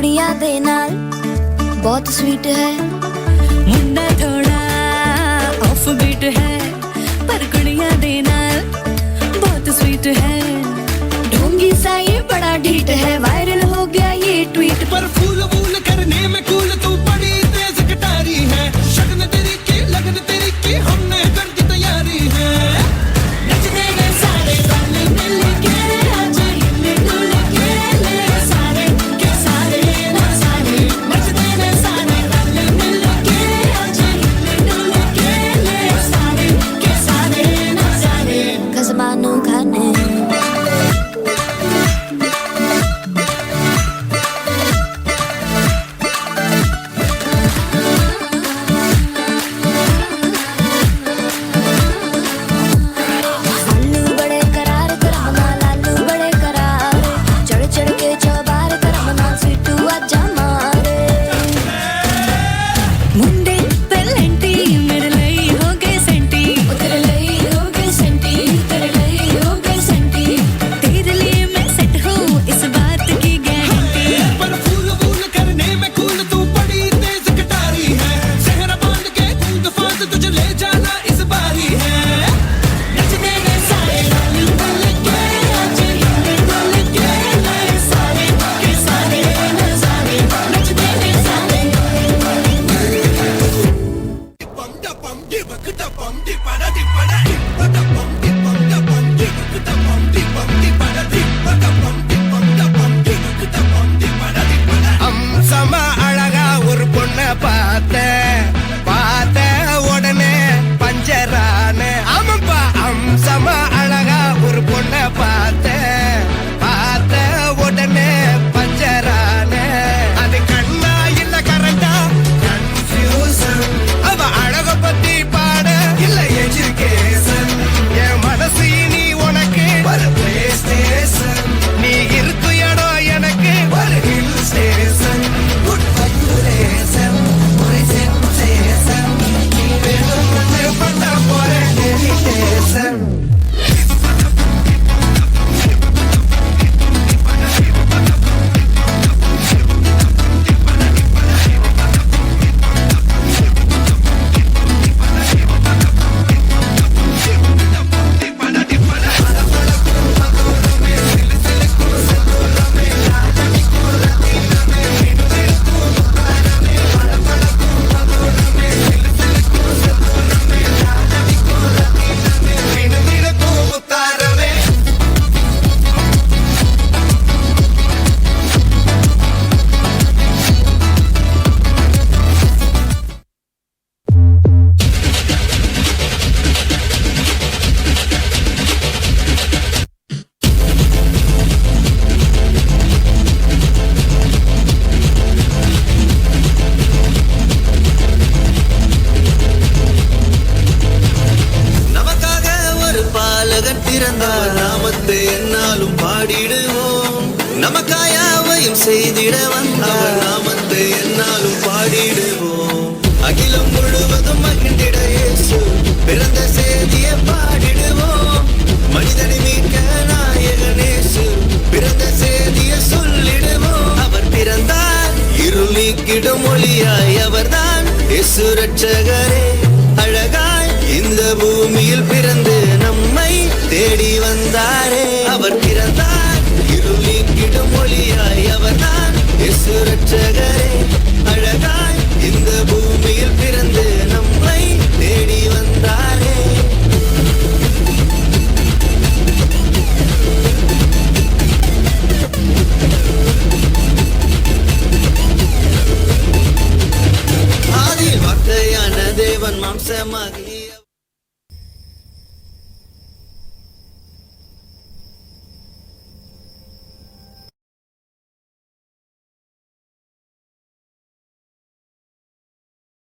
कुड़ियां दे नाल बहुत स्वीट है। मुंडा थोड़ा ऑफ बीट है पर कुड़ियां दे नाल बहुत स्वीट है। ढोंगी सा ये बड़ा ढीठ है, वायरल हो गया ये ट्वीट। पर फूल वूल करने में कूल तू बड़ी तेज कटारी है। शगन तेरी की लगन तेरी की हमने कर दी तैयारी है। नचने में सारे रल मिल के आज हिल डुल के ले सारे के सारे ना सारे। नचने में सारे रल मिल के आज हिल डुल के ले सारे के सारे ना सारे। कसमानू खाने நாமத்தை என்னாலும் பாடிடுவோம். நமக்காயாவையும் செய்திட வந்தவர் நாமத்தை என்னாலும் பாடிடுவோம். அகிலம் முழுவதும் மகிழ்ந்திட இயேசு பிறந்த செய்தியை பாடிடுவோம். மனிதனை மீட்க நாயகன் இயேசு பிறந்த செய்தியை சொல்லிடுவோம். அவர் பிறந்தார் இருள் நீக்கிடும் ஒளியாய், அவர்தான் இயேசு ரட்சகரே. அழகாய் இந்த பூமியில் பிறந்து நம்மை தேடி வந்தாரே. அவர் பிறந்தார் இருள் நீக்கிடும் ஒளியாய், அவர்தான் இயேசு ரட்சகரே. அழகாய் இந்த பூமியில் பிறந்து நம்மை தேடி வந்தாரே. ஆதியில் வார்த்தையான தேவன் மாம்சமாகி